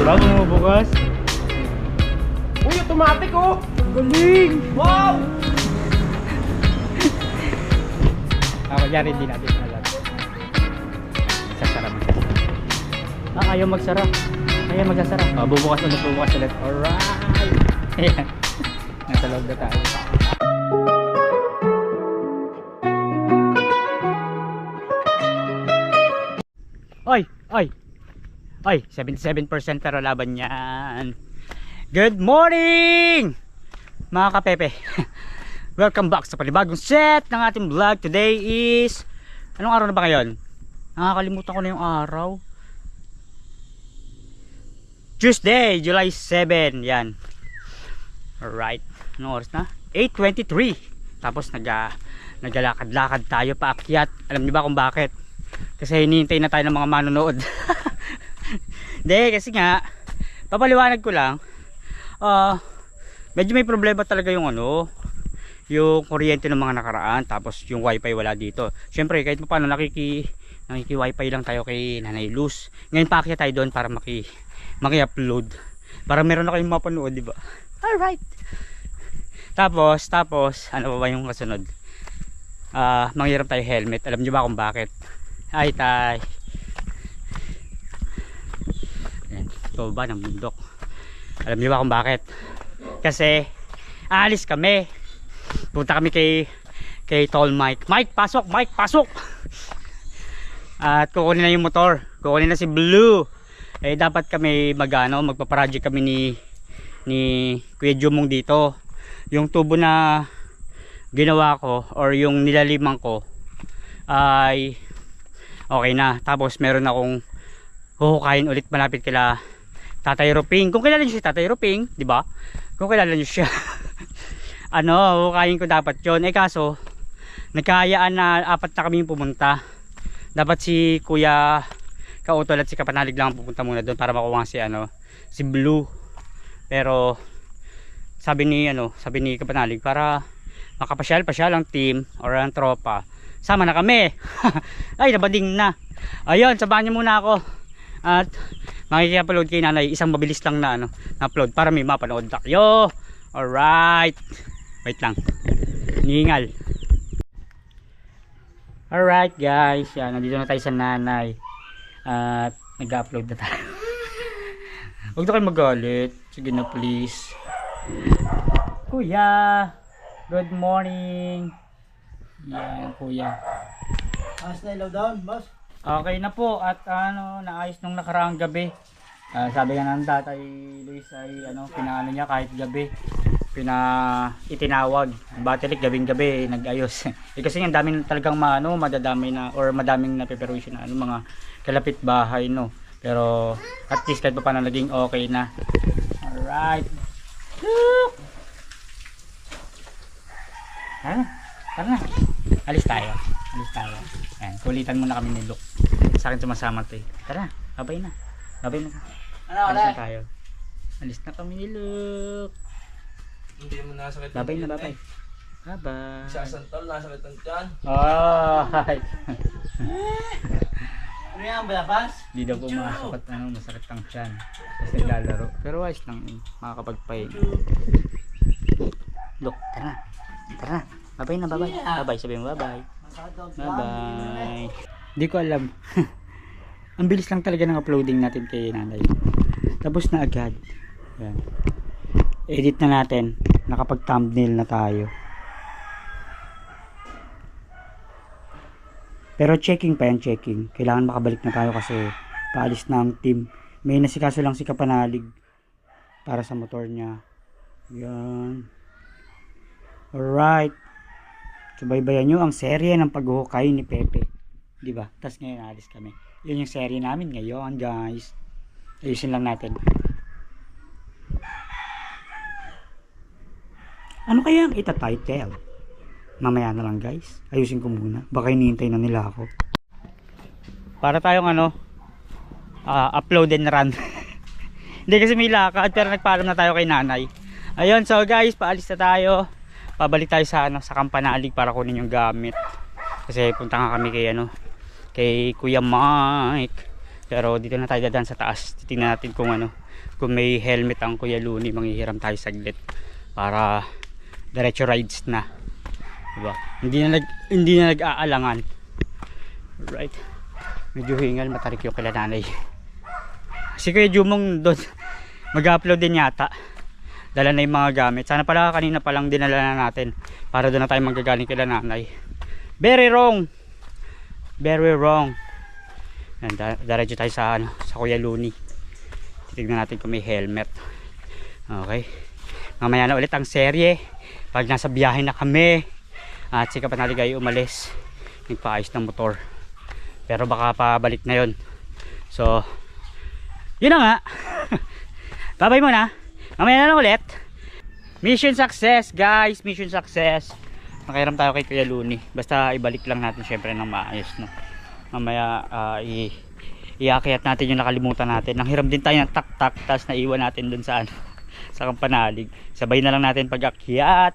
Diba bumubukas? Uy, automatic oh! Galing! Wow! Kunyari hindi natin alam. Sasara mo. Ayaw magsara. Ayaw magsasara. Bubukas ulit. Alright! Ayan. Nasa loob na tayo. Oy, 77% pero laban yan. Good morning! Mga kapepe. Welcome back sa panibagong set ng ating vlog. Today is... Anong araw na ba ngayon? Nakakalimutan ko na yung araw. Tuesday, July 7. Yan. Alright. Anong oras na? 8:23. Tapos naglalakad-lakad tayo paakyat. Alam niyo ba kung bakit? Kasi hinihintay na tayo ng mga manonood. Hindi, kasi nga papaliwanag ko lang. Medyo may problema talaga yung yung kuryente ng mga nakaraan, tapos yung wifi wala dito. Syempre kahit paano nakiki-wifi lang tayo kay Nanay Luz. Ngayon paakyat tayo doon para maki-upload. Para meron na kayong mapanood, di ba? Alright. Tapos ano pa ba yung kasunod? Manghiram tayo helmet. Alam niyo ba kung bakit? Ay tay. Ayan, ito ba ng bundok? Alam niyo ba kung bakit? Kasi aalis kami. Punta kami kay Tall Mike. Mike, pasok! Mike, pasok! At kukunin na yung motor. Kukunin na si Blue. Eh dapat kami magpa-project kami ni Kuya Jumong dito. Yung tubo na ginawa ko or yung nilaliman ko ay okay na. Tapos meron akong huhukayin ulit malapit kila Tatay Roping. Kung kilala niyo si Tatay Roping, di ba? Kung kilala niyo siya. Huhukayin ko dapat yon. Kaso nagkayaan na apat na kami pumunta. Dapat si Kuya Kautol at si Kapanalig lang pupunta muna doon para makuha si Blue. Pero sabi ni Kapanalig para makapasyal ang team or ang tropa. Sama na kami. Ay, nabading na. Ayun, sabahan niyo muna ako. At makiki-upload kay Nanay. Isang mabilis lang na upload para may mapanood tayo. Alright. Wait lang. Ningal. Alright guys. Yan, nandito na tayo sa Nanay. At nag-upload na tayo. Huwag na kayo magalit. Sige na please. Kuya. Good morning. Yan kuya. Ayos na ilaw down, boss. Okay na po at naayos nung nakaraang gabi. Sabi nga ng Tatay Luis ay pinaano niya kahit gabi. Itinawag. Batilik gabing-gabi nag-ayos. Kasi ang daming talagang madadamay na or madaming napeperwisyon na mga kalapit bahay Pero at least kahit pa paano naging okay na. Alright. Tara na. Alis tayo. Ayan, kulitan muna kami ni Luke. Sa akin sumasama to eh. Tara, babay na. Alis na tayo. Alis na kami ni Luke. Hindi mo nasakit. Babay na, babay. Bye-bye. Sa santol, nasakit ang tiyan. Alright. Ano yan, balabas? Di daw pumasok at masakit ang tiyan. Kasi naglalaro. Pero ayos lang makakapagpahin. Luke, tara. Babay na, babay. Babay, sabi mo babay. Bye-bye. Hindi ko alam. Ang bilis lang talaga ng uploading natin kay Nanay. Tapos na agad. Yan. Edit na natin. Nakapag-thumbnail na tayo. Pero checking pa yan, checking. Kailangan makabalik na tayo kasi paalis na ang team. May nasikaso lang si Kapanalig para sa motor niya. Yan. Alright. Subaybayan nyo ang serye ng paghuhukay ni Pepe. Diba? Tapos ngayon alis kami. Yun yung serye namin ngayon guys. Ayusin lang natin. Ano kaya ang ita-title? Mamaya na lang guys. Ayusin ko muna. Baka hinihintay na nila ako. Para tayong upload and run. Hindi kasi may lakad pero nagpaalam na tayo kay Nanay. Ayun, so guys, paalis na tayo. Pabalik tayo sa Kampanalig para kunin yung gamit. Kasi punta nga kami kay Kuya Mike. Pero dito na tayo dadaan sa taas. Titingnan natin kung ano, kung may helmet ang Kuya Luni, manghihiram tayo saglit para diretso rides na. Diba? Hindi na nag-aalangan. Right. Medyo hingal, matarik yung kila nanay. Si Kuya Jumong doon mag-upload din yata. Dala na yung mga gamit. Sana pala kanina pa lang dinala na natin para doon na tayo magagaling kila nanay. Very wrong. Very wrong. Diretso tayo sa Kuya Luni. Titignan natin kung may helmet. Okay. Mamaya na ulit ang serye. Pag nasa biyahe na kami at si Kapanalig ay umalis, nagpaayos ng motor. Pero baka pabalik na yon. So, yun na nga. Babay muna. Mamaya na lang ulit. Mission success guys. Mission success. Nakiram tayo kay Kuya Luni. Basta ibalik lang natin syempre ng maayos, no? Mamaya iakyat natin yung nakalimutan natin. Nang hiram din tayo ng tak-tak, tapos naiwan natin dun sa sa Kapanalig. Sabay na lang natin pag-akyat.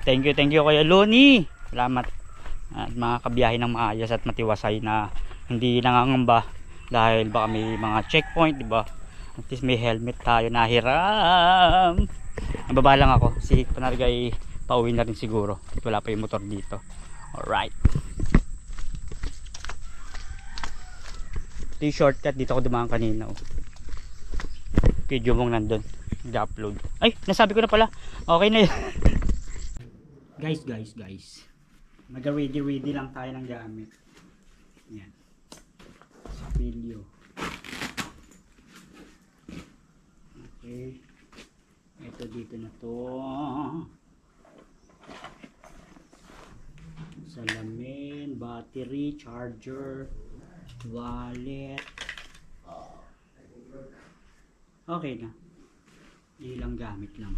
Thank you Kuya Luni. Salamat. At mga kabiyahe ng maayos at matiwasay na hindi nangangamba dahil baka may mga checkpoint, di ba? At least may helmet tayo na hiram. Nababa lang ako. Si Kapanalig ay pauwi na rin siguro. Wala pa yung motor dito. Alright. Ito yung shortcut. Dito ako dumaan kanina. Kay Jumong nandun. Nag-upload. Ay, nasabi ko na pala. Okay na yun. Guys. Mag-ready lang tayo ng gamit. Yan. Spilyo. Okay. Ito dito na to. Salamin, battery, charger, wallet. Okay na. Ilang gamit lang.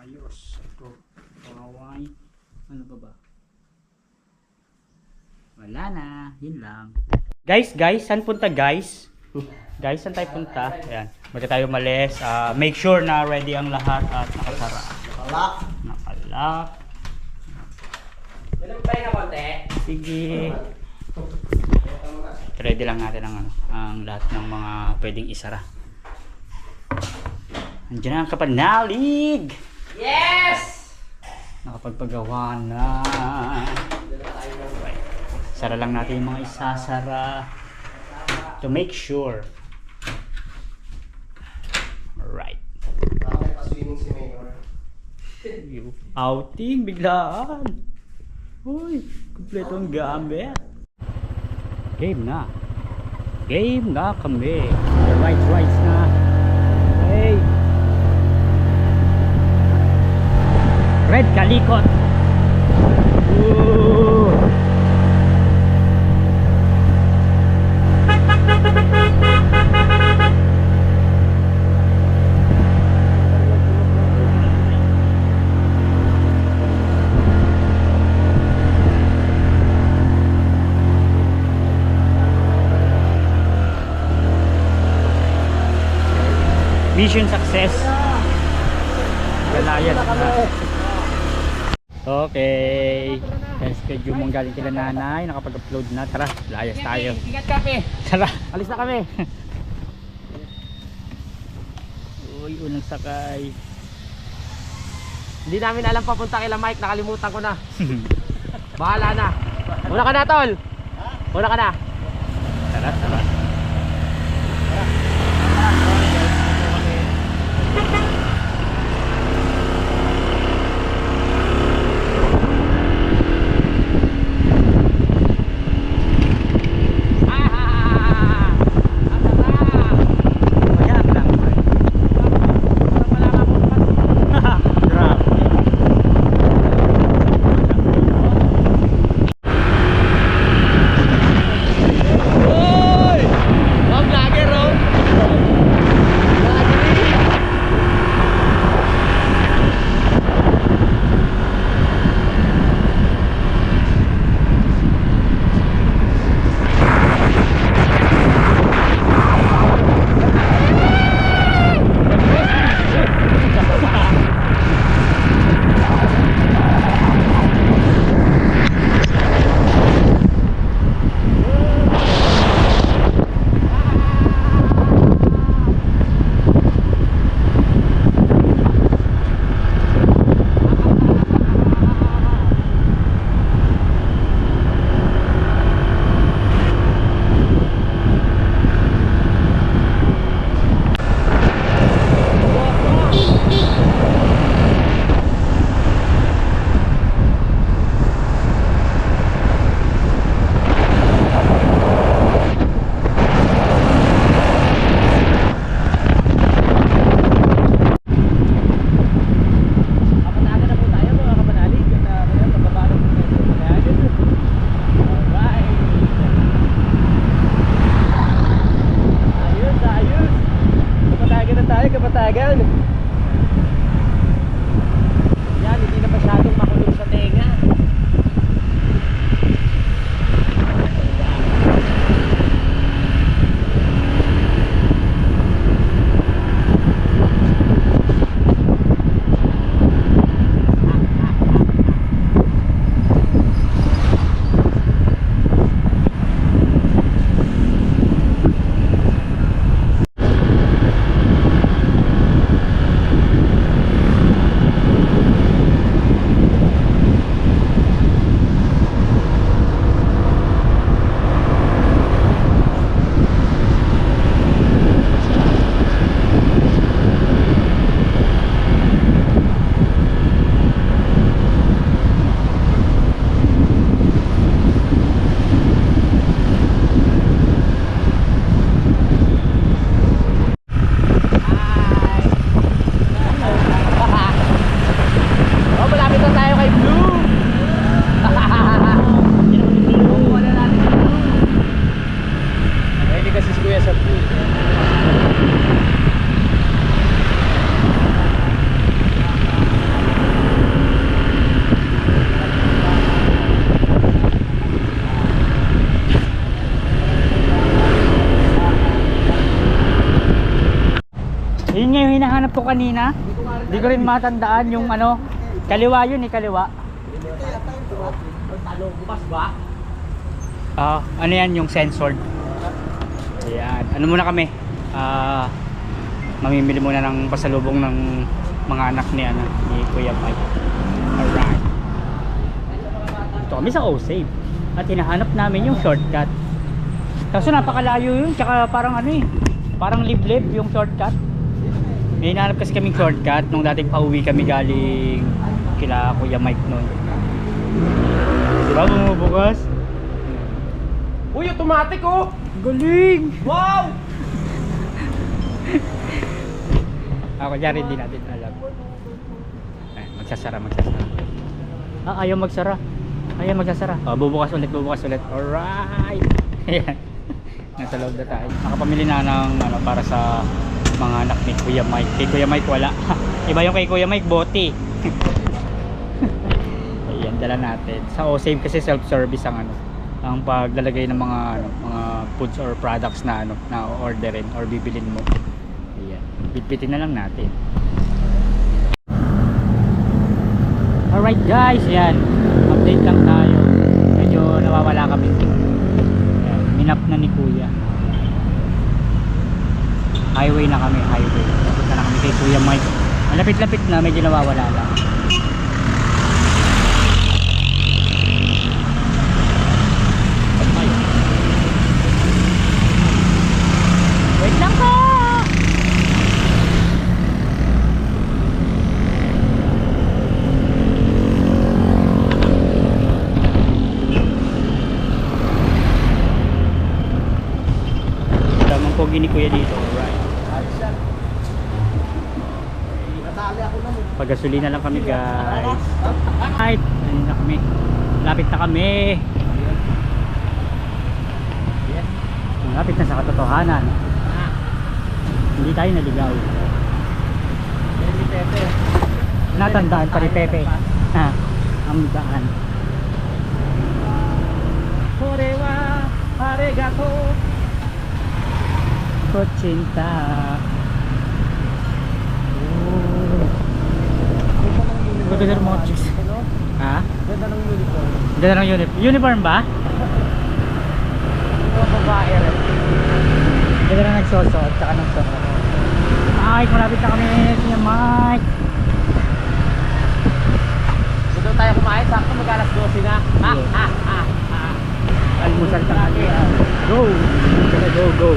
Ayos. Ito. Kawai. Ano pa ba? Wala na. Yun lang. Guys, saan punta guys? Guys, saan tayo punta? Ayan. Baga tayo malis. Make sure na ready ang lahat at nakasara. Nakalak. Pwede tayo na konti? Sige. Ready lang natin ang lahat ng mga pwedeng isara. Andiyan ang Kapanalig. Yes! Nakapagpagawa na. Sara lang natin yung mga isasara to make sure. Alright. Outing biglaan. Uy, kumpleto ang gamit. Game na kami. Rides na. Hey. Red kalikot. Ooh. Mission success. Galayan na. Okay. Guys, kay Jumong galing kila nanay. Nakapag-upload na. Tara, layas tayo. Ingat kami. Tara. Alis na kami. Uy, unang sakay. Hindi namin alam papunta kila Mike. Nakalimutan ko na. Bahala na. Una ka na, tol. Una ka na. Tara. Yun nga yung hinahanap ko kanina. Hindi ko rin matandaan yung ano. Kaliwa yun eh, kaliwa. Bukas ba? Ano yan yung censored. Ayan. Ano muna kami? Mamimili muna ng pasalubong ng mga anak ni Kuya Mike. Alright. Ito kami sa O-Save. At hinahanap namin yung shortcut. Kaso napakalayo yun. Tsaka parang ano eh. Parang liblib yung shortcut. May hinahanap kasi kaming shortcut nung dating pauwi kami galing kila Kuya Mike noon. Diba bumubukas? Uy, automatic oh! Galing! Wow! Ako dyan hindi natin alam. Ay, magsasara. Ayaw magsara. Bubukas ulit. Alright! Ayan. Nasa loob na tayo. Nakapamili na ng para sa mga anak ni Kuya Mike. Kay Kuya Mike wala. Iba yung kay Kuya Mike, bote. Ayan, dala natin. Sa O-Save kasi self-service ang ang paglalagay ng mga mga foods or products na na orderin or bibilin mo. Ayan, bitbitin na lang natin. Alright guys, ayan, update lang tayo. Medyo nawawala kami. Ayan, minap na ni Kuya. Highway na kami, highway. Punta na kami kay Kuya Mike. Malapit-lapit na, medyo nawawala lang. Wait lang po! Damang pogi ni Kuya dito. Alright. Pagasolina lang kami guys. Alright, ayun na kami. Lapit na kami. Lapit na sa katotohanan. Hindi tayo naligaw. Natandaan pa ni Pepe. Ang daan. Korewa, arigato. Kotsinta. Ganda ng mga chicks. Ha? Ganda ng uniform. Ganda ng uniform. Uniform ba? Mga babae rin. Ganda na nagsusuot. Tsaka ng suot. Mike, malapit na kami. Kuya Mike. So doon tayo kumain. Sakto mag-alas 12 na. Almusal tanghali. Go! Go!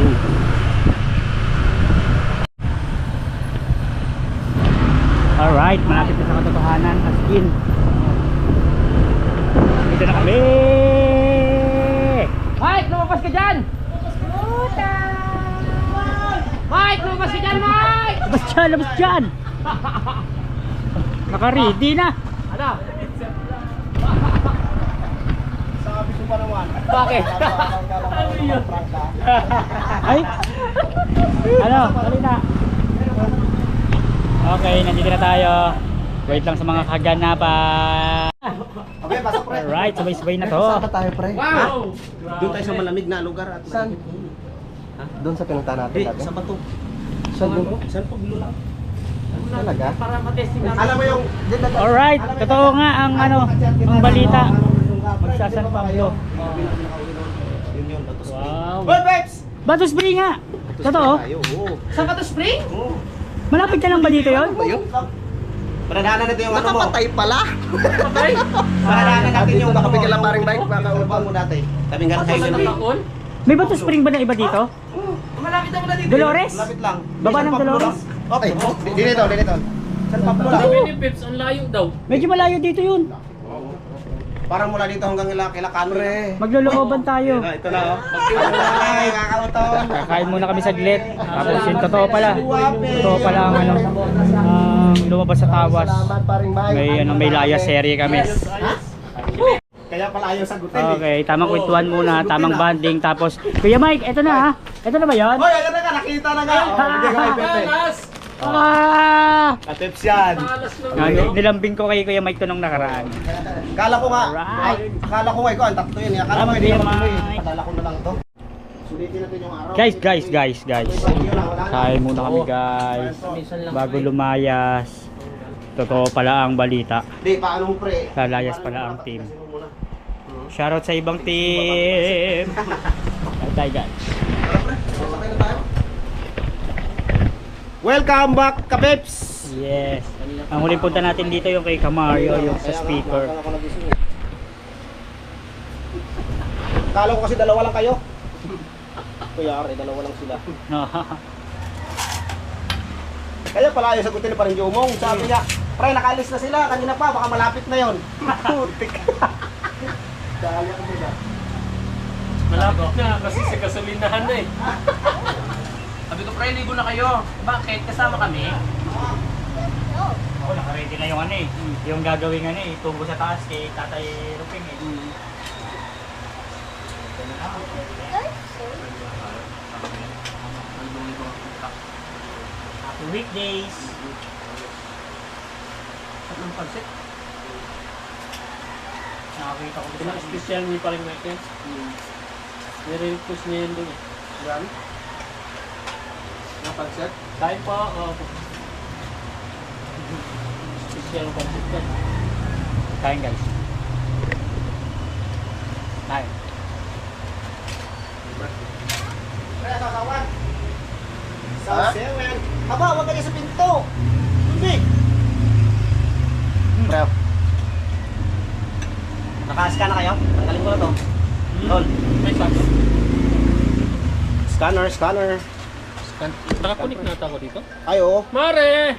Alright, malapit na sa katotohanan. As in. Dito na kami! Mike, lumabas ka dyan! Mike, lumabas ka dyan, Mike! Labas dyan! Naka-ready na! Ano? Sabi ko pa naman. Bakit? Ano yun? Ay! Ano? Dali na! Okay, nandito na tayo. Wait lang sa mga kaganapan. Okay, pasok pre. Alright, sabay-sabay na to. Saan ba tayo pre? Wow! Doon tayo sa malamig na lugar at saan? Doon sa pinuntahan natin dati? Sa Bato. Saan doon? Saan pag lula? Talaga? Para matesting natin. Alam mo yung... Alright, totoo nga ang ang balita. Magsasan Pablo. Yun yun, Bato Spring. Wow. Good vibes! Bato Spring nga. Totoo? Tayo, oo. Saan ka to, Spring? Oo. Malapit ka lang ba dito yon? Ba yun? Panadaanan natin yung ano mo. Nakapatay pala. Patay? Panadaanan natin yung Nakapigil lang paring bike. Upang mo dati. Tabing Pasok highway sa na. taon? May Bato Spring ba na iba dito? Malapit ako na dito. Dolores? Lapit lang. Baba ng San Pablo Dolores? lang. Okay, dito. San Pablo lang. Sabi ni Pips, ang layo daw. Medyo malayo dito yun. Parang mula dito hanggang kila Canre. Maglulooban tayo. Ito na oh. Ay, kakauton. Kakain muna kami saglit. Tapos yun, totoo pala. Totoo pala ang lumabas sa tawas. Salamat paring bike. May Laya serye kami. Kaya pala ayaw sagutin eh. Okay, tamang kwentuhan muna, tamang banding. Tapos, Kuya Mike, eto na ha? Eto na ba yun? Hoy, ayan na nga, nakita na nga. Oh, bigyan ka kay Pepe. Talas! Katips yan. Talas lang. Nilambing ko kay Kuya Mike to nung nakaraan. Kala ko nga, Alright. kala ko nga ikaw, ang tatlo yun. Akala ko Tama, hindi Kuya naman tuloy. Mike. Padala ko na lang to. Sulitin natin yung araw. Guys. Kain muna kami guys. Minsan lang. Bago lumayas. Totoo pala ang balita. Hindi, paano mo pre? Lalayas pala ang team. Shoutout sa ibang team. Tayo guys. Welcome back, Kapeps! Yes. Ang huling punta natin dito yung kay Kamario, yung sa speaker. Kala ko kasi dalawa lang kayo. Kuya, dalawa lang sila. Kaya pala yung sagutin ni Parang Jomong. Sabi niya, pre, nakaalis na sila. Kanina pa, baka malapit na yon. Putik. Kaya ko sila. Malapit na kasi sa gasolinahan na eh. Sabi ko, pre, ligo na kayo. Bakit? Kasama kami? Oo, naka-ready na yung ano eh. Yung gagawin ano eh, tubo sa taas kay Tatay Ruping eh. Happy weekdays! Anong pansit? Nakakita ko Pinang special niyo pa rin Michael. Nire-request niya yun doon eh. Yan. Napansit? Kain po. Special pansit ka. Kain guys. Kain. Pre, kasawan. Sa 7. Aba, wag kayo sa pinto. Hindi. Pre. Naka-scan na kayo? Tanggalin ko na to. Tol. May sabi. Scanner. Nakakunik na ako dito. Ay, oo. Mare!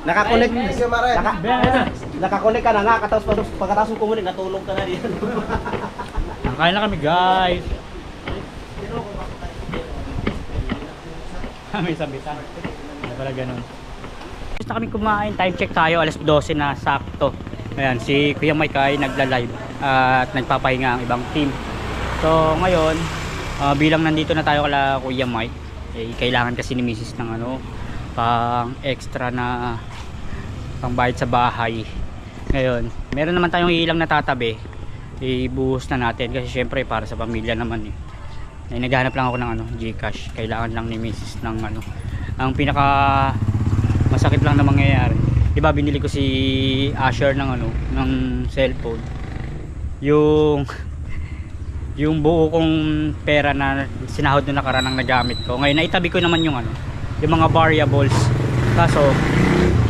Nakakunik. Ayan. Nakakunik ka na nga. Pagkatapos mo kumunik, natulog ka na rin. Kain na kami guys. May sabitan. Ano pala ganun. Gusto na kami kumain. Time check tayo. Alas 12 na sakto. Ayan, si Kuya Mike ay nagla-live at nagpapahinga ang ibang team. So ngayon, bilang nandito na tayo kala Kuya Mike, eh, kailangan kasi ni Mrs. ng ano, pang extra na pang bayad sa bahay. Ngayon, meron naman tayong ilang natatabi. Ibuhos na natin kasi syempre para sa pamilya naman eh. Naghahanap lang ako ng ano, GCash. Kailangan lang ni Mrs. ng ano. Ang pinaka masakit lang na mangyayari. Diba binili ko si Asher ng ano, ng cellphone. Yung buo kong pera na sinahod na nakaraan ang nagamit ko. Ngayon naitabi ko naman yung ano, yung mga variables. Kaso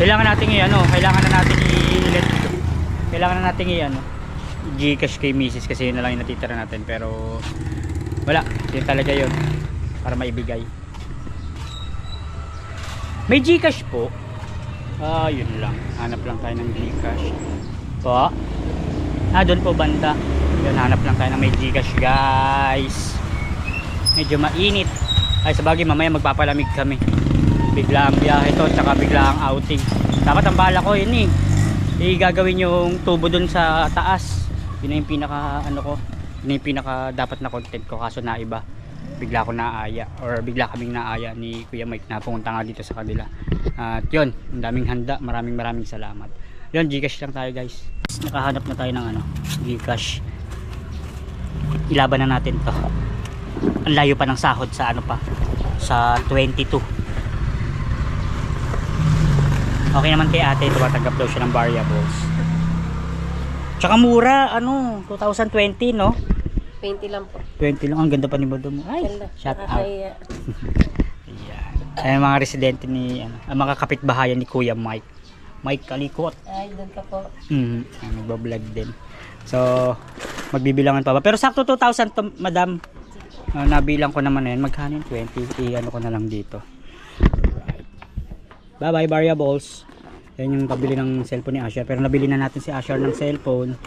kailangan nating kailangan na nating GCash kay Mrs. kasi yun na lang yung natitira natin, pero wala, yun talaga yun para maibigay. May GCash po. Yun lang. Hanap lang tayo ng GCash. Po. Doon po banda. Yun, hanap lang tayo ng may GCash, guys. Medyo mainit. Ay, sabagay, mamaya magpapalamig kami. Bigla ang biyahe to, tsaka bigla ang outing. Dapat ang bala ko, yun gagawin yung tubo dun sa taas. Yun na yung pinaka, yun na yung pinaka dapat na content ko. Kaso na iba. Bigla ako naaya or bigla kaming naaya ni Kuya Mike na pumunta nga dito sa kanila. At yun, ang daming handa, maraming salamat. Yun, GCash lang tayo guys. Nakahanap na tayo ng GCash. Ilaban na natin to. Ang layo pa ng sahod sa sa 22. Okay naman kay ate, tumatanggap daw siya ng variables. Tsaka mura, 2020 no? 20 lang po. 20 lang, ang ganda pa ni Madam. Ay, shout out. Ayan. Ay, mga residente ni, ang mga kapitbahayan ni Kuya Mike. Mike Kalikot. Ay, doon ka po. Nagbablog din. So, magbibilangan pa ba? Pero sakto 2,000 to, Madam. Nabilang ko naman yan. Magkano yung 20? Ko na lang dito. Bye bye variables. Yan yung pabili ng cellphone ni Asher. Pero nabili na natin si Asher ng cellphone.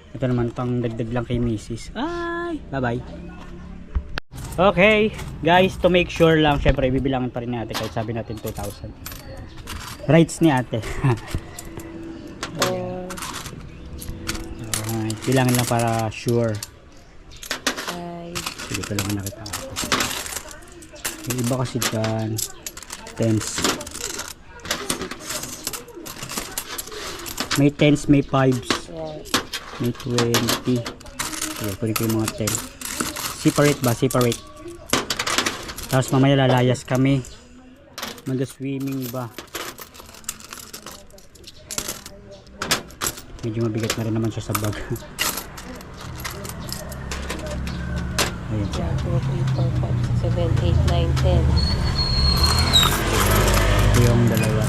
Ito naman pang dagdag lang kay Mrs. Ay, bye bye. Okay, guys, to make sure lang, syempre ibibilangan pa rin natin kahit sabi natin 2,000. Rights ni ate. Bilangin lang para sure. Sige, ito lang nakita ako. Yung iba kasi dyan, tens. May tens, may 5s. May 20. Sige, kunin ko yung mga 10. separate ba? Separate. Tapos mamaya lalayas kami. Mag-swimming ba? Medyo mabigat na rin naman siya sa bag. Ayan siya. 1, 2, 3, 4, 5, 6, 7, 8, 9, 10. Ito yung dalawa.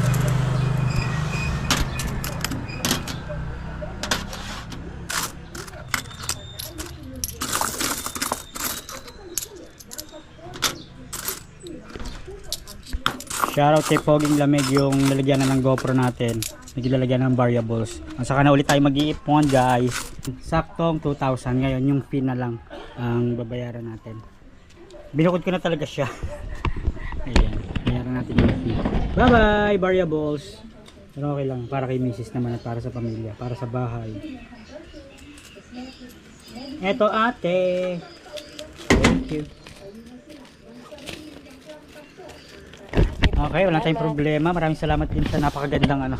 Shoutout kay Poging Lamig yung lalagyan na ng GoPro natin. Naglalagyan ng variables. Saka na ulit tayo mag-iipon guys. Saktong 2,000 ngayon yung fee na lang ang babayaran natin. Binukod ko na talaga siya. Ayan, bayaran natin yung fee. Bye bye variables. Pero okay lang para kay Mrs. naman at para sa pamilya, para sa bahay. Eto ate. Thank you. Okay, wala tayong problema. Maraming salamat din sa napakagandang ano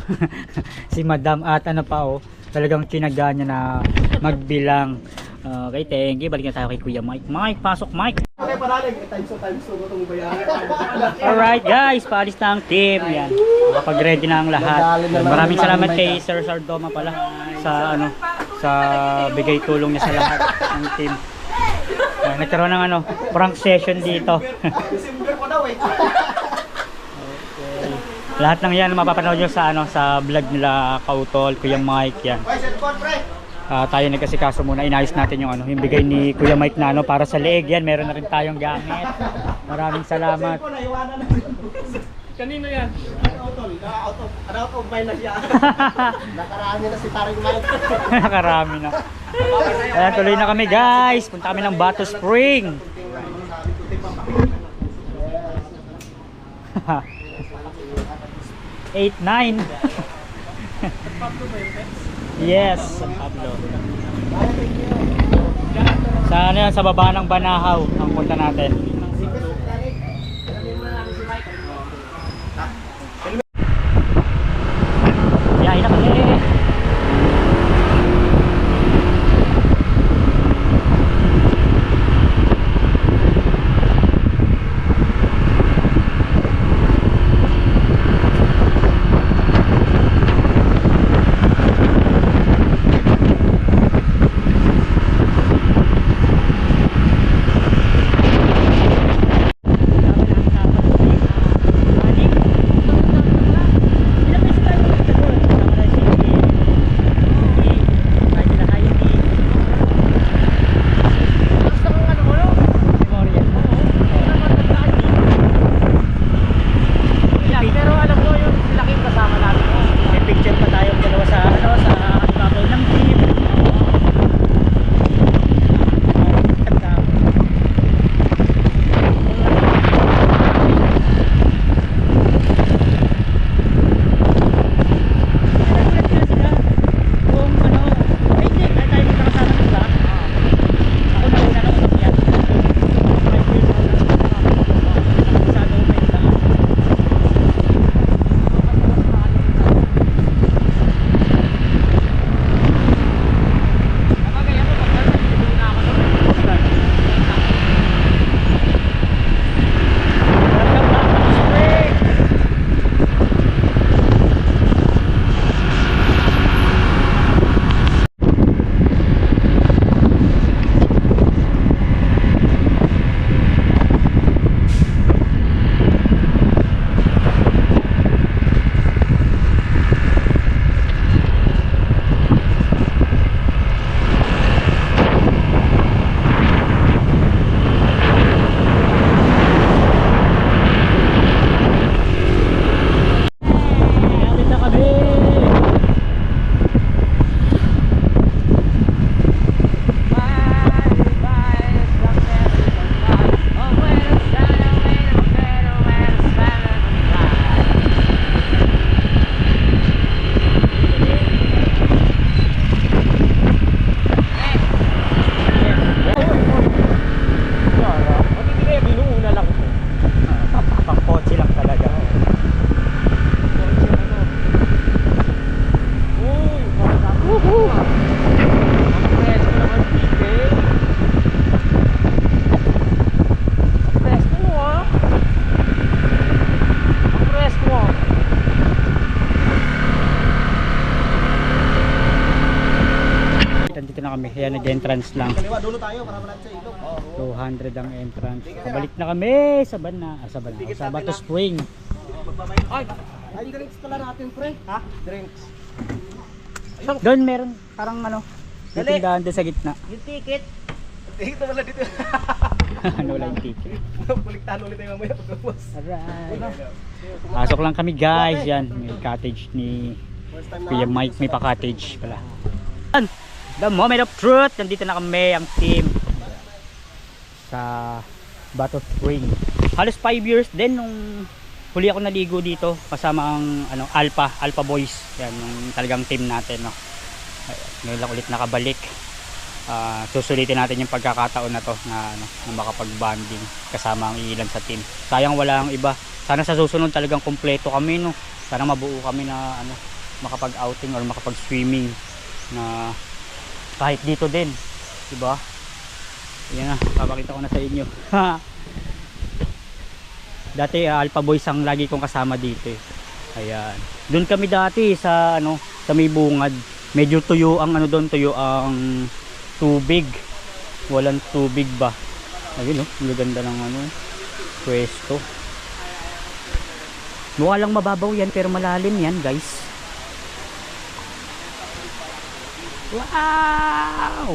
si Madam at ano pa oh, talagang tinaga niya na magbilang. Okay, thank you. Balik na tayo kay Kuya Mike. Mike, pasok Mike. Okay, paralig. Times 2 itong bayaran. Alright guys, paalis na ang team. Yan. Kapag-ready na ang lahat. Maraming salamat kay Sir Sardoma pala sa ano sa bigay tulong niya sa lahat ng team. Nagkaroon ng ano, prank session dito. December ko daw eh. Lahat ng yan mapapanood nyo sa ano sa vlog nila Kautol, Kuya Mike yan. Tayo nagkasikaso muna, inayos natin yung ano, yung bigay ni Kuya Mike na ano para sa leeg yan, meron na rin tayong gamit. Maraming salamat. Kanino yan? Out of mind na siya. Nakarami na si Taring Mike. Nakarami na. Ayan, tuloy na kami guys. Punta kami ng Bato Spring. 8-9. Yes, San Pablo. Sa ano yan, sa baba ng Banahaw ang punta natin. Yain na kami. entrance lang. Kaliwa, dulo tayo para malapit sa ilog. 200 ang entrance. Pabalik na kami sa Bana. Sa Bana. Sa Bato Spring. Ay, drinks pala natin, pre. Ha? Drinks. Doon meron parang ano, may tindahan doon sa gitna. Yung ticket. Ticket na wala dito. Ano wala yung ticket. Baliktahan ulit tayo mamaya pagkabos. Alright. Pasok lang kami guys. Yan, may cottage ni Kuya Mike. May pa-cottage pala. The moment of truth. Nandito na kami ang team sa Bato Spring. Halos 5 years din nung huli ako naligo dito kasama ang ano, Alpha Boys. Yan yung talagang team natin, no. Ngayon lang ulit nakabalik. Susulitin natin yung pagkakataon na to na, ano, na makapag-bonding kasama ang ilan sa team. Sayang wala ang iba. Sana sa susunod talagang kumpleto kami, no. Sana mabuo kami na ano, makapag-outing or makapag-swimming na kahit dito din, diba? Yan na, papakita ko na sa inyo. Dati Alpha Boys ang lagi kong kasama dito eh. Ayan. Doon kami dati sa ano, sa may bungad. Medyo tuyo ang ano doon, tuyo ang tubig. Walang tubig ba? Ayun oh, ang ganda ng ano, pwesto. Mukha lang mababaw yan pero malalim yan, guys. Wow!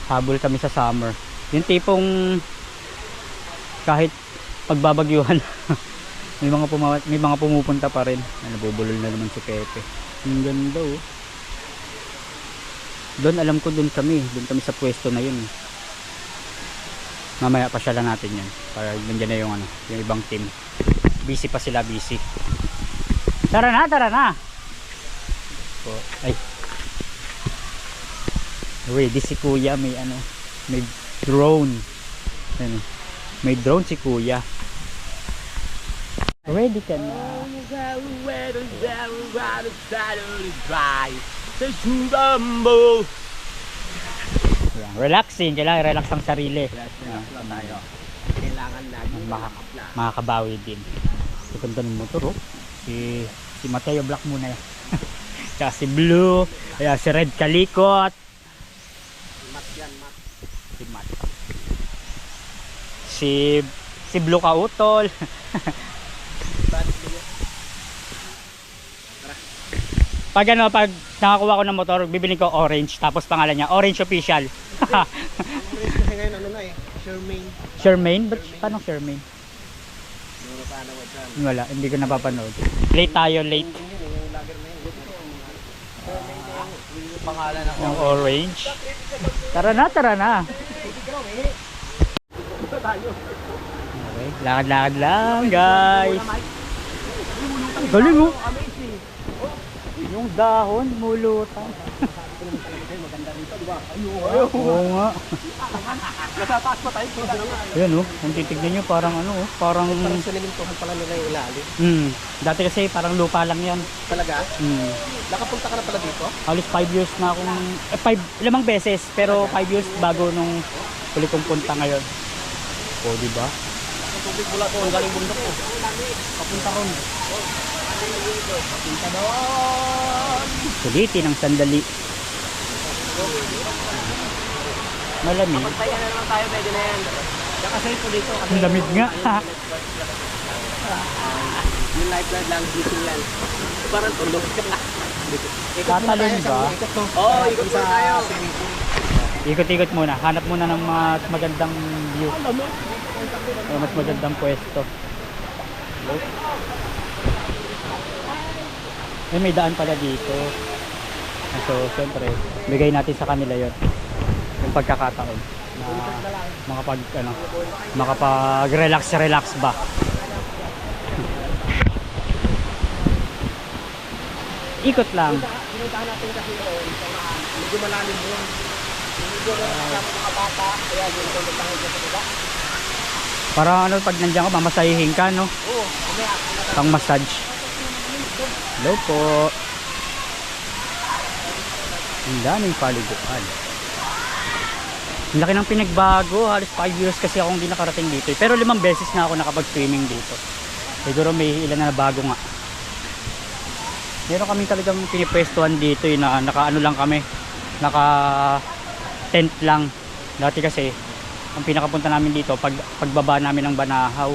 Habol kami sa summer. Yung tipong kahit pagbabagyuhan may mga pumupunta pa rin. Nabubulol na naman si Pepe. Ang ganda oh. Doon alam ko doon kami sa pwesto na yun. Mamaya pasyalan natin yan para nandiyan na yung ano, yung ibang team. Busy pa sila, busy. Tara na. Oh, ay. Ready si Kuya, may ano, may drone. Ano? May drone si Kuya. Ready ka na. Yan, relaxing, kailangan relax ang sarili. Kailangan lagi Makakabawi din. Ganda ng motor oh. Si Mateo Black muna yan. Tsaka si Blue. Ayan, si Red Kalikot. Si Matt. Si Blue Kautol. Pag ano, pag nakakuha ko ng motor, bibili ko orange, tapos pangalan niya Orange Official. Ang race kasi ngayon ano na eh, Shermaine. Shermaine? Ba't paano Shermaine? Ano pa naman dyan. Wala, hindi ko napapanood. Late tayo, late. Yung lager na yun. Pangalan ako. Yung orange. Tara na. Okay, lakad-lakad lang guys. Galing oh. Yung dahon, mulutan. Oo nga. Nasa taas pa tayo. Ayan oh, kung titignan nyo parang ano oh, parang... Parang sinimintuhan pala nila yung ilalim. Dati kasi parang lupa lang yan. Talaga? Nakapunta ka na pala dito? Halos 5 years na akong... 5 beses, pero 5 years bago nung huli kong punta ngayon. O, diba? Tubig mula to, ang galing bundok ko. Papunta ron. Papunta doon. Sulitin ang sandali. Malamig. Pagtayan na naman tayo, pwede na yan. Kasi ito dito. Ang lamig nga. Yung lifeguard lang, gising yan. Parang tulog ka na. Tatalon ba? Oo, ikot sa tayo. Ikot-ikot muna. Hanap muna ng mas magandang view. O mas magandang pwesto. Ay, may daan pala dito. So, siyempre, bigay natin sa kanila yon yung pagkakataon na makapag-relax ba. Ikot lang. Pinuntahan natin kasi doon. Medyo malalim doon. Medyo kasama mga bata. Kaya yun doon nagtangin sa diba? Para ano, pag nandiyan ka, mamasahihin ka, no? Oo. Pang massage. Hello po. Ang daming paliguan. Ang laki ng pinagbago. Halos 5 years kasi akong hindi nakarating dito. Pero 5 beses na ako nakapag-swimming dito. Siguro may ilan na bago nga. Meron kaming talagang pinipwestuhan dito na nakaano lang kami. naka tent lang. Dati kasi ang pinakapunta namin dito pagbaba namin ng Banahaw.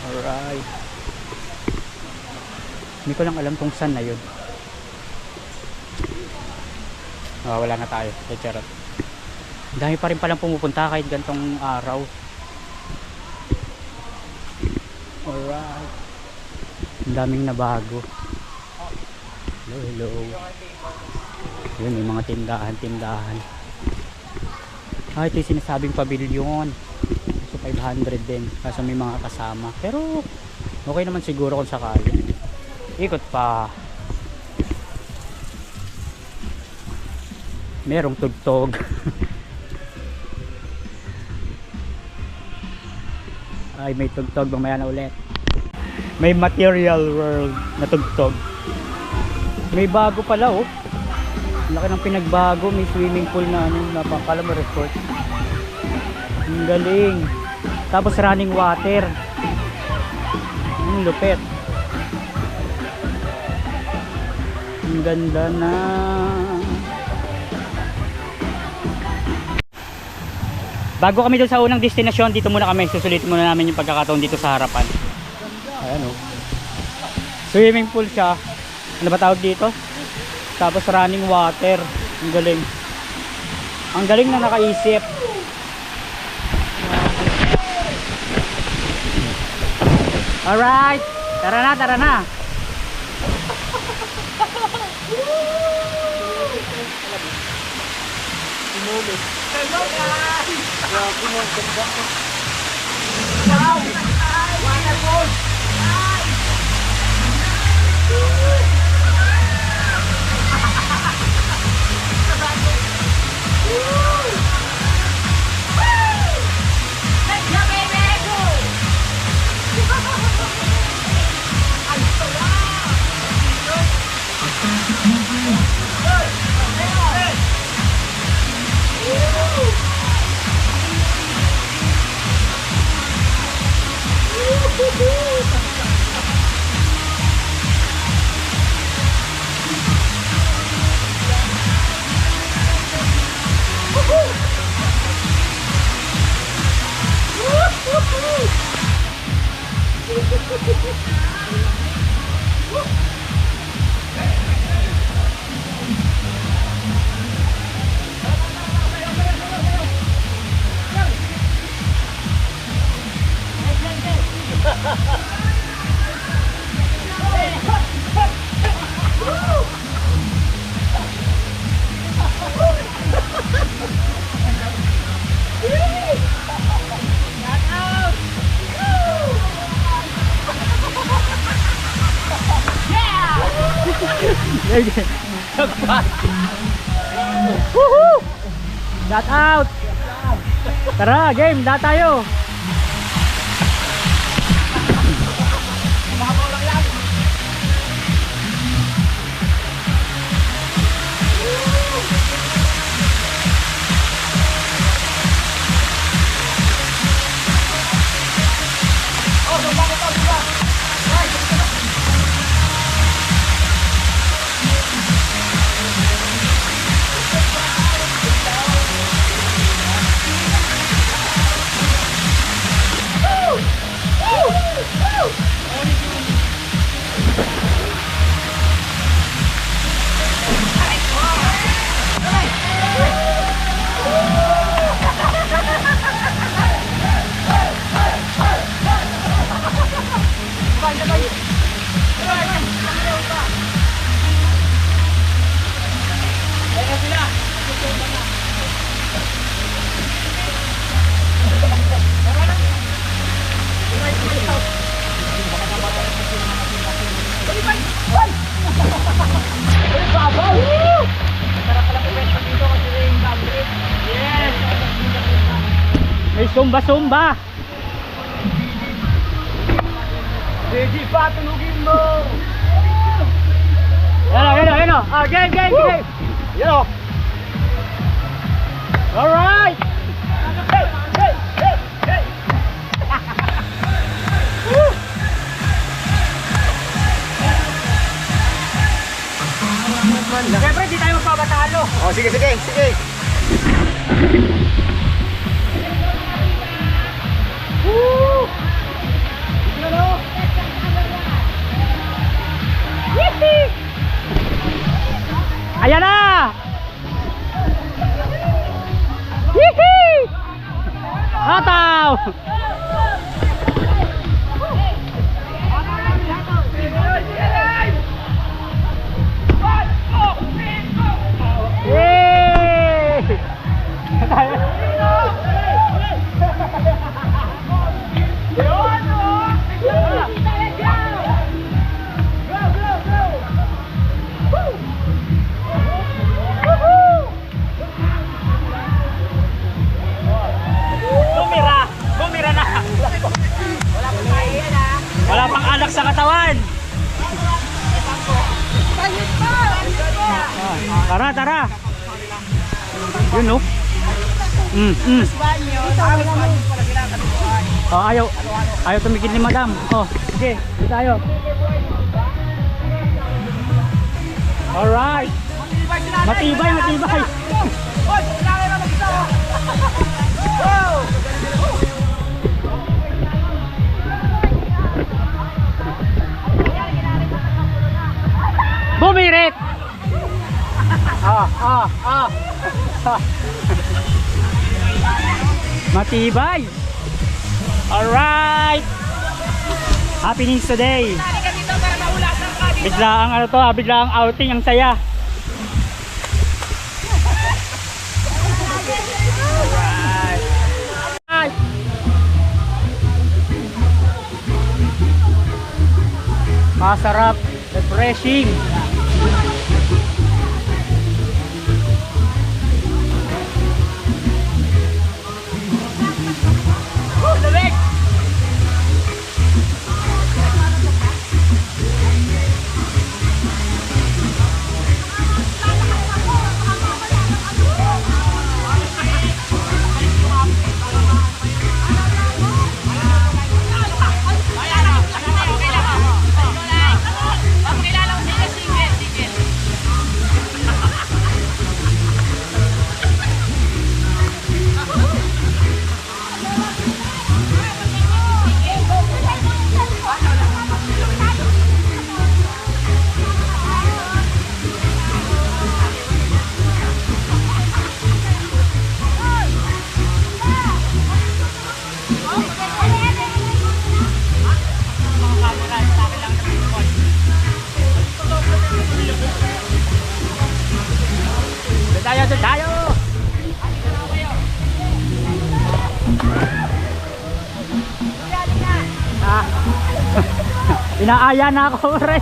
Alright, hindi ko lang alam kung saan na yun. Wala na tayo. Charot. Dami pa rin palang pumupunta kahit gantong araw. Alright, ang daming nabago. Hello. Yun, may mga tindahan. Ito yung sinasabing pavilion. So 500 din. Kaso may mga kasama. Pero okay naman siguro kung sakali. Ikot pa. Merong tugtog. Ay, may tugtog. Mamaya na ulit. May Material World na tugtog. May bago pala oh. Laki ng pinagbago. May swimming pool na napakala mo resort. Ang galing. Tapos running water. Ang lupit. Ang ganda na. Bago kami doon sa unang destinasyon, dito muna kami. Susulitin muna namin yung pagkakataon dito sa harapan. Ayan o. Swimming pool siya. Ano ba tawag dito? Tapos running water. Ang galing. Ang galing na nakaisip. Alright. Tara na, tara na. Hello guys! Wow! Waterfall! Woohoo! Dot out! Tara, game, dot tayo! May sumba-sumba. Ready pa, tulugin mo! Yan o. Game. Yan o! Alright. Siyempre, di tayo magpabatalo. Oh, sige, sige, sige. Woo! Ayan na! Hihi! Ataw! Bumira na! Wala pang anak sa katawan! Tara, tara! Yun no? Oh, ayaw tumigil ni madam. Oh, sige, dito tayo. Alright! Matibay, matibay! Bumirit! Matibay! Alright! Happenings today! Bigla ang ano to, bigla ang outing, ang saya! Alright! Masarap, refreshing! Tayo! Inaaya na ako, pre.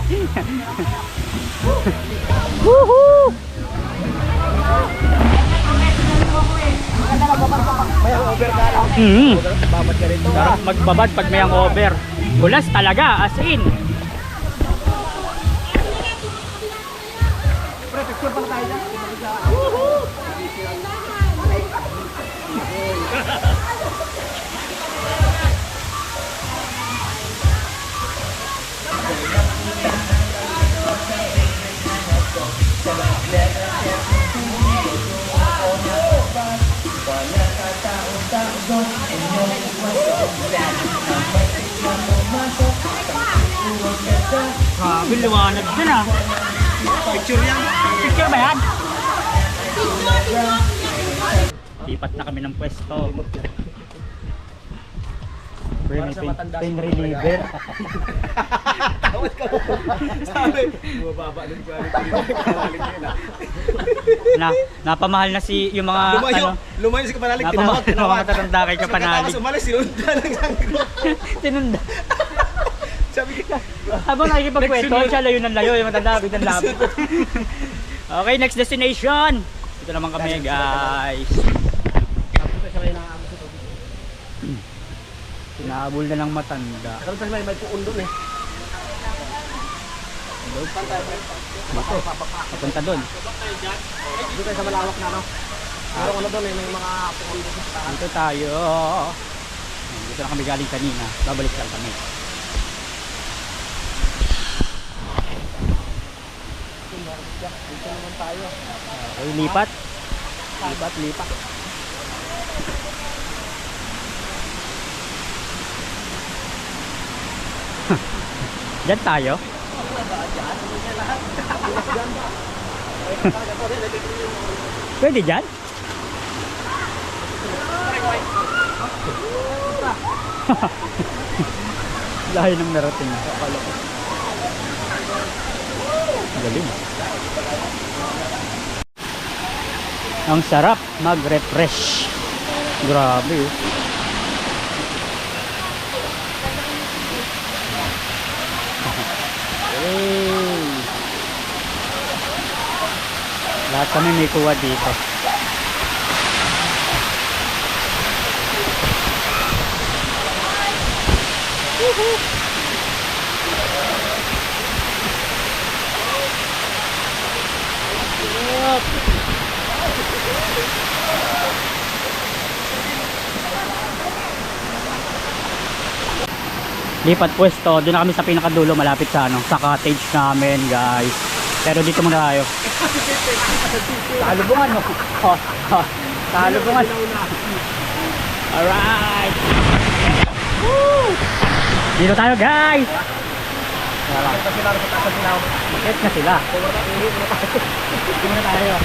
Woohoo! May over ka lang. Babad ka rin. Sarap magbabad pag may hangover. Kulas talaga, as in. Pre, picture pala tayo dyan. Grabe, liwanag dyan ah. Picture yan. Picture ba yan? Lipat na kami ng pwesto. Pre, may pain reliever. Tawad ka mo. Sabi, bumababa ng quality. Napamahal na si yung mga Lumayo si Kapanalig. napamahal na mga matatanda kay Kapanalig. Tapos umalis, sinunda lang sa group. Tinunda. Sabi ka, Habang nakikipagkwento, siya layo ng layo, yung matanda, biglang labot. Okay, next destination. Ito naman kami, guys. Nahabol na ng matanda. Karoon tayo may puun doon eh. Bato, papunta doon. Dito tayo sa malawak na no. Pero ano doon eh, may mga puun doon sa taas. Dito tayo. Dito na kami galing kanina. Babalik lang kami. Dito naman tayo. Okay, lipat. Lipat. Diyan tayo. Pwede dyan? Dahil nang narating. Galing. Ang sarap mag-refresh. Grabe oh. Hey. Lahat kami may kuha dito. Lipat pwesto, doon na kami sa pinakadulo malapit sa ano, sa cottage namin, guys. Pero dito muna tayo. Talubungan no. Talubungan. Alright. Woo! Dito tayo, guys. Bakit na sila? Dito muna tayo.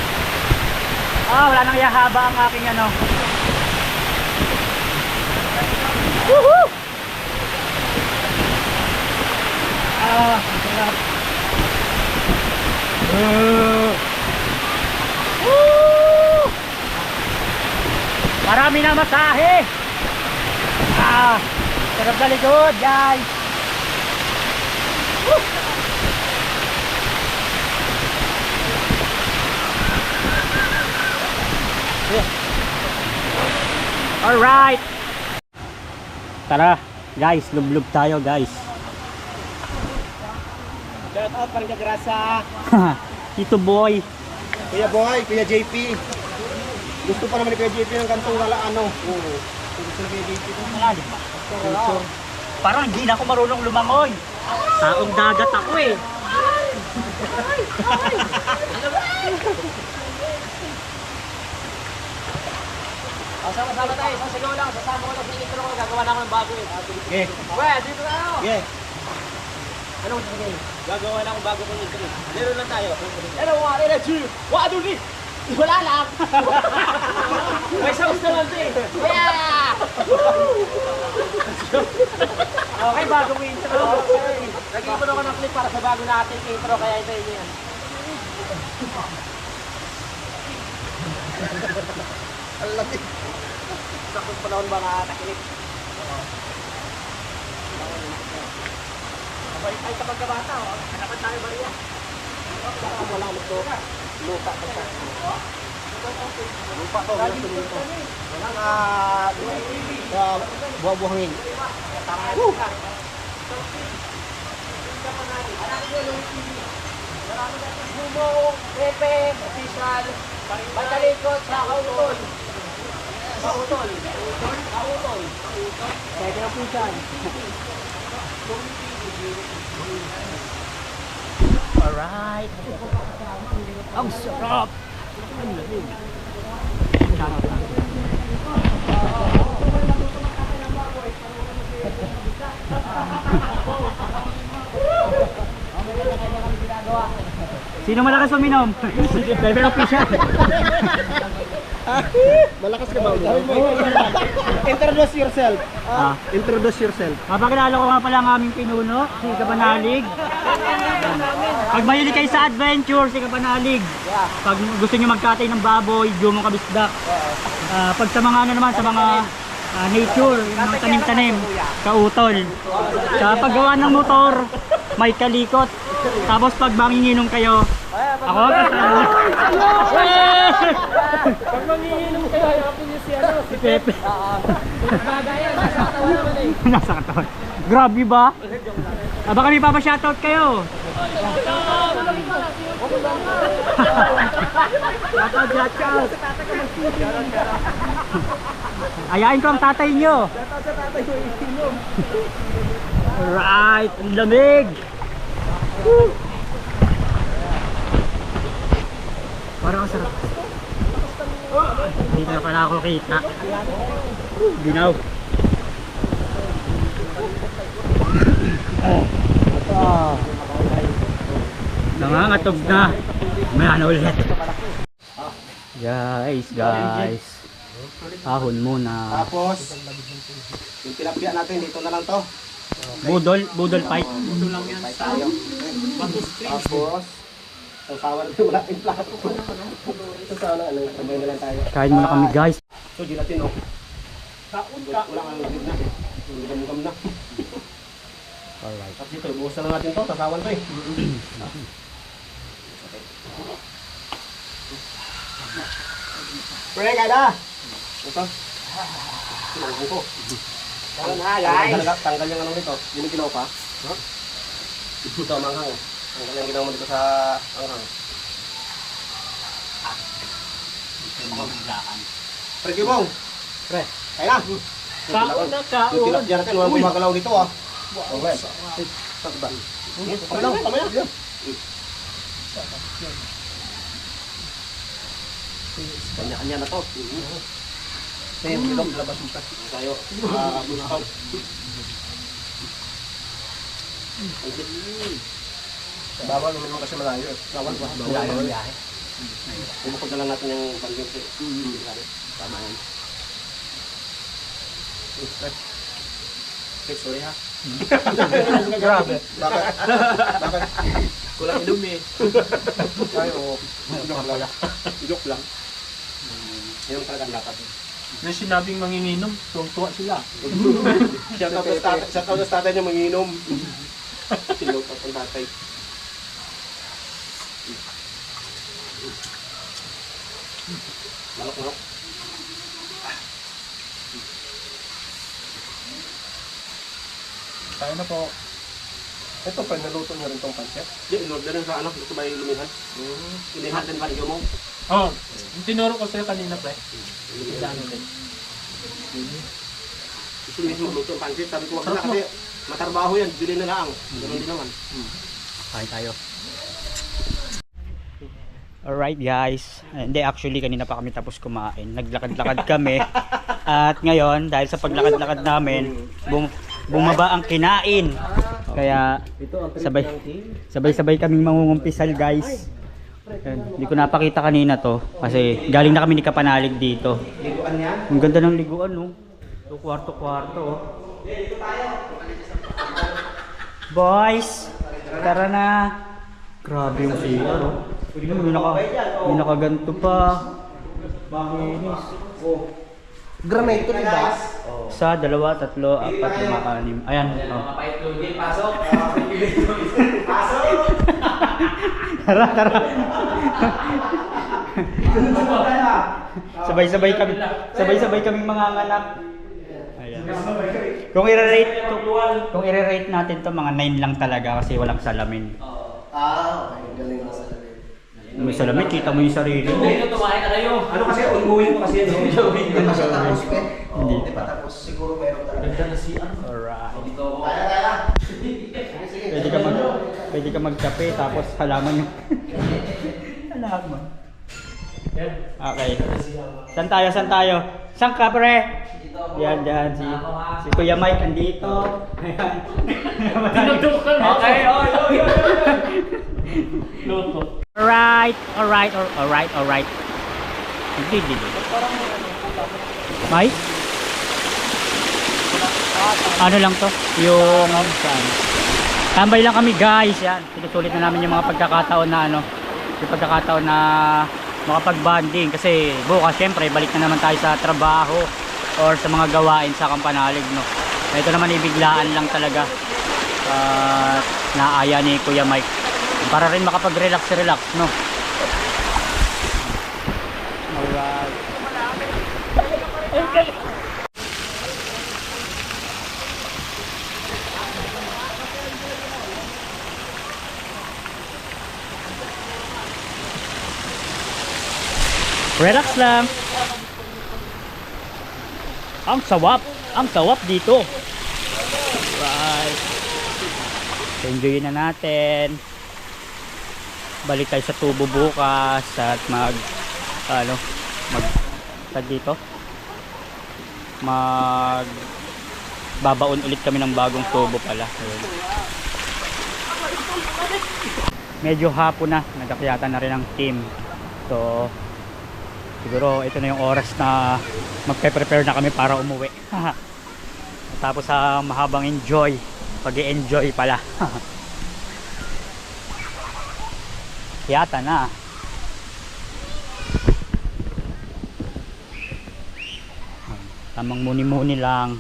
Wala nang yahaba ang aking ano. Woohoo! Sarap. Marami na masahe. Sarap sa likod, guys. Alright. Tara, guys, lublub tayo, guys. Shout out parang kagrasa. Tito Boy. Kuya Boy, Kuya JP. Gusto pa naman ni Kuya JP ng kantong wala ano. Oo. Gusto ni Kuya JP ng Parang hindi na ako marunong lumangoy. Taong dagat ako eh. Sama-sama tayo, isang sigaw lang. Sasama ko lang sa intro ko, gagawa na ako ng bago eh. Okay. Well, dito na ako. Okay. Anong sasabihin? Gagawa na akong bago kong intro. Lero lang tayo. Hello, 1, 2, 1, 2, 3. Wala lang. May sounds naman ito eh. Yeah! Okay, bagong intro. Nag-ipon ako ng clip para sa bago natin intro, kaya ito yun yan. Alati. Sakot panahon ba nakatakilit? Ay kapag kabata, dapat tayo ba yan? Wala mo to. Lupa pa siya. Lupa to. Wala nga buha-buhangin. Bumong, Pepe, official, Batalikot sa Kautol. Kautol. Kautol. Pwede na po dyan. Alright. Ang sarap. Sino malakas uminom? Driver official. Malakas ka ba? Introduce yourself. Introduce yourself. Papakilala ko nga pala ang aming pinuno, si Kapanalig. Pag mahilig kayo sa adventure, si Kapanalig. Pag gusto nyo magkatay ng baboy, Jumong Kabisdak. Pag sa mga ano naman, sa mga nature, yung mga tanim-tanim, Kautol. Sa paggawa ng motor, may Kalikot. Tapos pag manginginom kayo, ako kasama. Pag mangihinom kayo, hayapin niyo si Pepe. Bagay yan, nasa katawan naman eh. Nasa katawan. Grabe ba? Baka may papashoutout kayo. Shoutout. Ayain ko ang tatay nyo. Alright, ang lamig. Woo. Parang ang sarap. Dito na pala ako kita. Ginaw. Nangangatog na. Mayan ulit. Guys. Ahon muna. Tapos, yung tilapia natin, dito na lang to. Budol fight. Tayo. Tapos, sasawan natin wala tayong plato. Sasawan na, sabay na lang tayo. Kain muna kami guys. So, gelatin, oh. Wala kang lagid na. Gam-gam na. Alright. Tapos dito, buhos na lang natin to, sasawan to eh. Pre, kaya na! Ito. Sinangin ko. Tanggal yung ano nito. Yun yung ginawa pa. Ito, manghang. Tanggal yung ginawa mo dito sa manghang. Pre, Kibong! Pre, kaya na! Kaon na, kaon. Yung tilapia natin, walang gumagalaw dito ah. Okay. Saan ba? Tama yan. Kanya-kanya na to. Tayo, bilog, labas mo ka. Tayo, gusto. Bawal naman kasi malayo. Bawal ba? Bawal. Bumukod na lang natin yung panggil. Tama yan. Okay, sorry ha. Grabe. Bakit? Kulang ilum eh. Tayo, joke lang. Yung talagang dapat. May sinabing manginginom, tuwang-tuwa sila. Shout out sa tatay niya manginom. Silog pa ang tatay. Malok. Tayo na po. Ito pa, naluto niyo rin tong pancit. Di, in-order na sa anak, gusto ba yung lumihan? Lumihan din ba rin mo? Oo. Tinuro ko sa'yo kanina, pre. Ano din? Gusto mismo magluto ang pancit, sabi ko wag na kasi matarbaho yan, bili na lang. Ganun din naman. Kain tayo. Alright guys. Hindi, actually kanina pa kami tapos kumain. Naglakad-lakad kami. At ngayon, dahil sa paglakad-lakad namin, bumaba ang kinain. Kaya sabay-sabay kaming mangungumpisal guys. Hindi ko napakita kanina to kasi galing na kami ni Kapanalig dito. Liguan niya. Ang ganda ng liguan, no? Ito kwarto-kwarto, oh. Boys, tara na. Grabe yung CR, oh. May nakaganto pa. Makinis. Granite to, diba? Isa, dalawa, tatlo, apat, lima, anim. Ayan, oh. Tara. Sabay-sabay kaming manganganak. Ayan. Kung i-rate natin to mga 9 lang talaga kasi walang salamin. Okay. Galing na sa lalim. May salamin, kita mo yung sarili mo. Ano kasi, ongoing ko kasi yan. Hindi pa siya tapos, pe. Hindi Hindi pa tapos. Siguro meron talaga. Alright. Kaya. Pwede ka magkape tapos halaman yung halaman. Okay. Saan tayo? Saan ka, pre? Yan. Si Kuya Mike andito. Ayan. Okay. Alright. Hindi. Mike? Ano lang to? Yung saan? Tambay lang kami guys, yan. Sinusulit na namin yung mga pagkakataon na makapag-bonding kasi bukas syempre balik na naman tayo sa trabaho or sa mga gawain sa Kampanalig, no. Ito naman ibiglaan lang talaga. Naaya ni Kuya Mike para rin makapag-relax, no. Alright. Relax lang. Ang sawap dito. Right. Enjoy na natin. Balik tayo sa tubo bukas at mag tag dito, mag babaon ulit kami ng bagong tubo pala. Ayun. Medyo hapon na, nagkakyatan na rin ang team. So siguro ito na yung oras na magpe-prepare na kami para umuwi. Tapos sa mahabang enjoy, pag-i-enjoy pala. Yata na. Tamang muni-muni lang.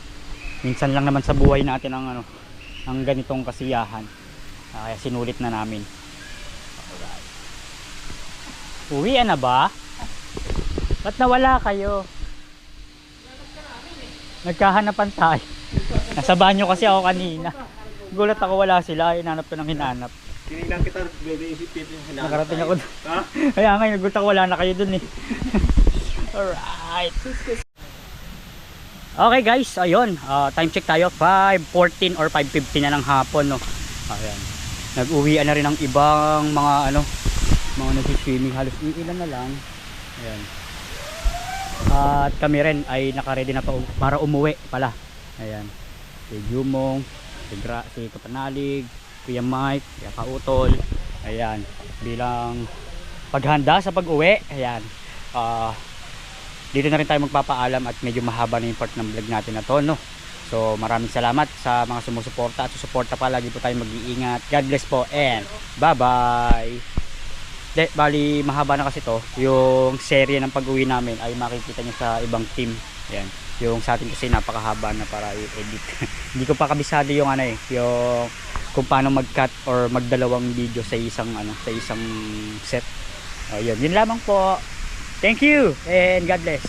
Minsan lang naman sa buhay natin ang ano, ang ganitong kasiyahan. Kaya sinulit na namin. Alright. Uwian na ba? Ba't nawala kayo? Nagkahanapan tayo. Nasa banyo kasi ako kanina. Gulat ako, wala sila. Hinanap ko ng hinanap. Tinignan kita, isipin yung hinanap. Nakarating ako. Ha? Kaya nga, nagulat ako, wala na kayo dun eh. Alright. Okay guys, ayun. Time check tayo. 5:14 or 5:15 na ng hapon. No? Ayan. Nag-uwian na rin ang ibang mga ano, mga nag-swimming. Halos ilan na lang. Ayan. At kami rin ay naka-ready na pa para umuwi pala. Ayan. Si Jumong, si Kapanalig, Kuya Mike, Kuya Kautol. Ayan. Bilang paghanda sa pag-uwi. Ayan. Dito na rin tayo magpapaalam at medyo mahaba na yung part ng vlog natin na to, no? So maraming salamat sa mga sumusuporta at susuporta pa. Lagi po tayo mag-iingat. God bless po and bye-bye. Bali mahaba na kasi to. Yung serye ng pag-uwi namin ay makikita nyo sa ibang team. Ayan. Yung sa atin kasi napakahaba na para i-edit. Hindi ko pa kabisado yung ano eh, yung kung paano mag-cut or magdalawang video sa isang ano, sa isang set. Ayun, yun lamang po. Thank you and God bless.